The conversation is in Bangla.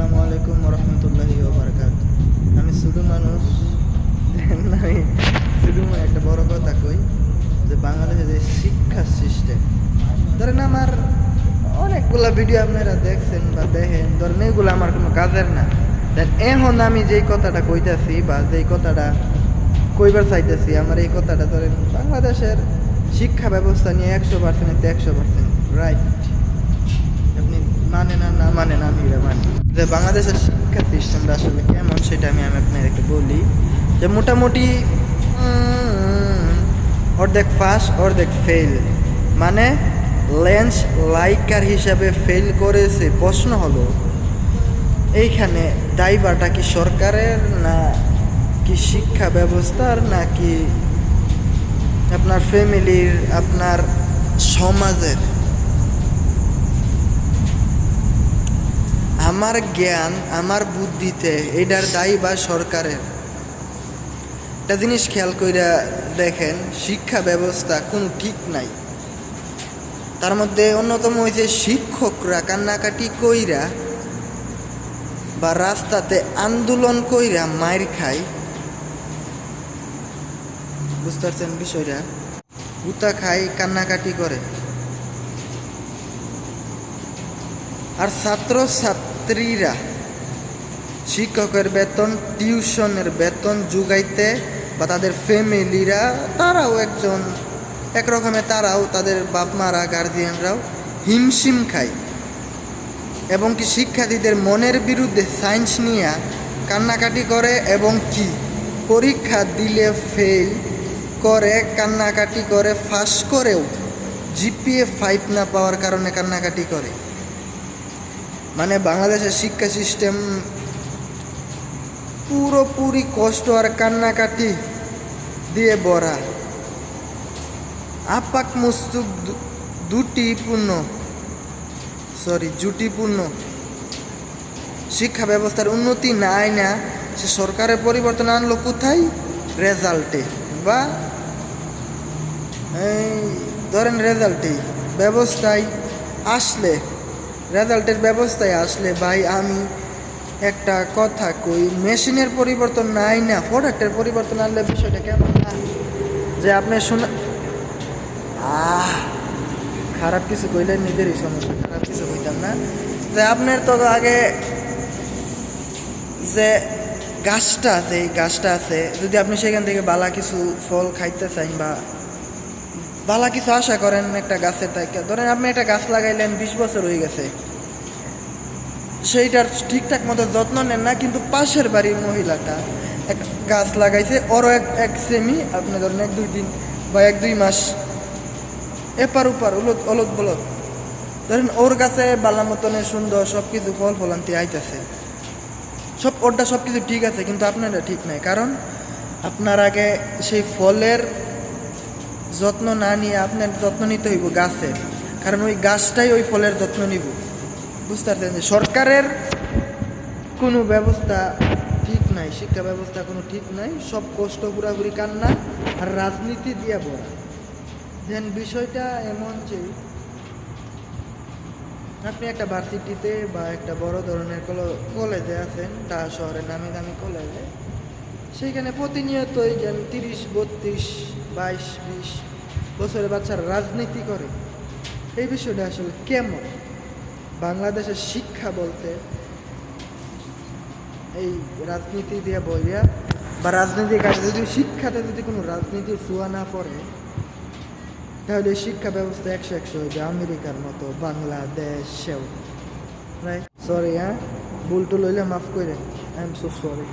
আসসালামু আলাইকুম রহমতুল্লাহি ওবারাকাতুহু। আমি শুধু মানুষ আমি শুধু একটা বড় কথা কই যে বাংলাদেশে যে শিক্ষা সিস্টেম, ধরেন আমার অনেকগুলা ভিডিও আপনারা দেখছেন বা দেখেন, ধরেন এইগুলো আমার কোনো কাজের না। দেন এখন আমি যেই কথাটা কইতাছি বা যেই কথাটা কইবার চাইতেছি, আমার এই কথাটা ধরেন বাংলাদেশের শিক্ষা ব্যবস্থা নিয়ে 100% 100% রাইট। আপনি মানেন আর না মানেন, আমি এটা মানি যে বাংলাদেশের শিক্ষা সিস্টেমটা আসলে কেমন সেটা আমি আপনাদেরকে বলি। যে মোটামুটি অর্ধেক পাস অর্ধেক ফেল, মানে লেন্স লাইকার হিসাবে ফেল করেছে। প্রশ্ন হলো এইখানে দায়ভারটা কি সরকারের, না কি শিক্ষা ব্যবস্থার, নাকি আপনার ফ্যামিলির, আপনার সমাজের? আমার জ্ঞান, আমার বুদ্ধিতে এটার দায়ী বা সরকারের। একটা জিনিস খেয়াল কইরা দেখেন, শিক্ষা ব্যবস্থা কোনো ঠিক নাই। তার মধ্যে অন্যতম হয়েছে শিক্ষকরা কান্নাকাটি কইরা বা রাস্তাতে আন্দোলন কইরা মাইর খায়। বুঝতে পারছেন বিষয়টা? গুতা খায়, কান্নাকাটি করে। আর ছাত্র ছাত্রীরা শিক্ষকের বেতন, টিউশনের বেতন যোগাইতে বা তাদের ফ্যামিলিরা, তারাও এক রকমের তারাও, তাদের বাপ মারা, গার্জিয়ানরাও হিমশিম খায়। এবং কি শিক্ষার্থীদের মনের বিরুদ্ধে সায়েন্স নিয়ে কান্নাকাটি করে, এবং কি পরীক্ষা দিলে ফেল করে, কান্নাকাটি করে, ফাঁস করেও জিপিএ 5 না পাওয়ার কারণে কান্নাকাটি করে। মানে বাংলাদেশের শিক্ষা সিস্টেম পুরোপুরি কষ্ট আর কান্নাকাটি দিয়ে ভরা। আপাক মস্তুক জুটিপূর্ণ শিক্ষা ব্যবস্থার উন্নতি না আইনা সে সরকারের পরিবর্তন আনলো কোথায়? রেজাল্টে, বা ধরেন রেজাল্টেই ব্যবস্থায় আসলে, রেজাল্টের ব্যবস্থায় আসলে ভাই আমি একটা কথা কই, মেশিনের পরিবর্তন নাই না, প্রোডাক্টের পরিবর্তন আনলে বিষয়টা কেমন না? যে আপনি খারাপ কিছু কইলেন, নিজেরই সমস্যা, খারাপ কিছু কইতাম না। যে আপনার তো আগে যে গাছটা আছে, এই গাছটা আছে, যদি আপনি সেখান থেকে বালা কিছু ফল খাইতে চান বা বালা কিছু আশা করেন একটা গাছের থেকে, ধরেন আপনি একটা গাছ লাগাইলেন, 20 বছর হয়ে গেছে, সেইটার ঠিকঠাক মতো যত্ন নেন না, কিন্তু পাশের বাড়ির মহিলাটা এক গাছ লাগাইছে, ওরও এক সেমি, আপনি ধরেন 1-2 দিন বা 1-2 মাস এপার ওপার অলদ বলদ, ধরেন ওর গাছে বালা মতনে সুন্দর সব কিছু ফল ফলান্তি আইতেছে, ওরটা সব কিছু ঠিক আছে, কিন্তু আপনারটা ঠিক নাই। কারণ আপনার আগে সেই ফলের যত্ন না নিয়ে আপনার যত্ন নিতে হইব গাছের, কারণ ওই গাছটাই ওই ফলের যত্ন নিব। বুঝতে পারছেন যে সরকারের কোনো ব্যবস্থা ঠিক নাই, শিক্ষা ব্যবস্থা কোনো ঠিক নাই, সব কষ্ট পুরাপুরি কান্না আর রাজনীতি দিয়ে ভরা। দেন বিষয়টা এমন যে আপনি একটা ভার্সিটিতে বা একটা বড় ধরনের কলেজে আছেন, তা শহরের নামি দামি কলেজে, সেইখানে প্রতিনিয়তই যেন 30, 32, 22, 20 বছরের বাচ্চারা রাজনীতি করে। এই বিষয়টা আসলে কেমন? বাংলাদেশের শিক্ষা বলতে এই রাজনীতি দিয়ে বইয়া বা রাজনীতির কাছে যদি শিক্ষাতে যদি কোনো রাজনীতির ছোঁয়া না পড়ে, তাহলে শিক্ষা ব্যবস্থা 100 হয়ে যায় আমেরিকার মতো বাংলাদেশেও। রাইট, সরি, ভুল টুল হইলে মাফ করে, আই এম সো সরি।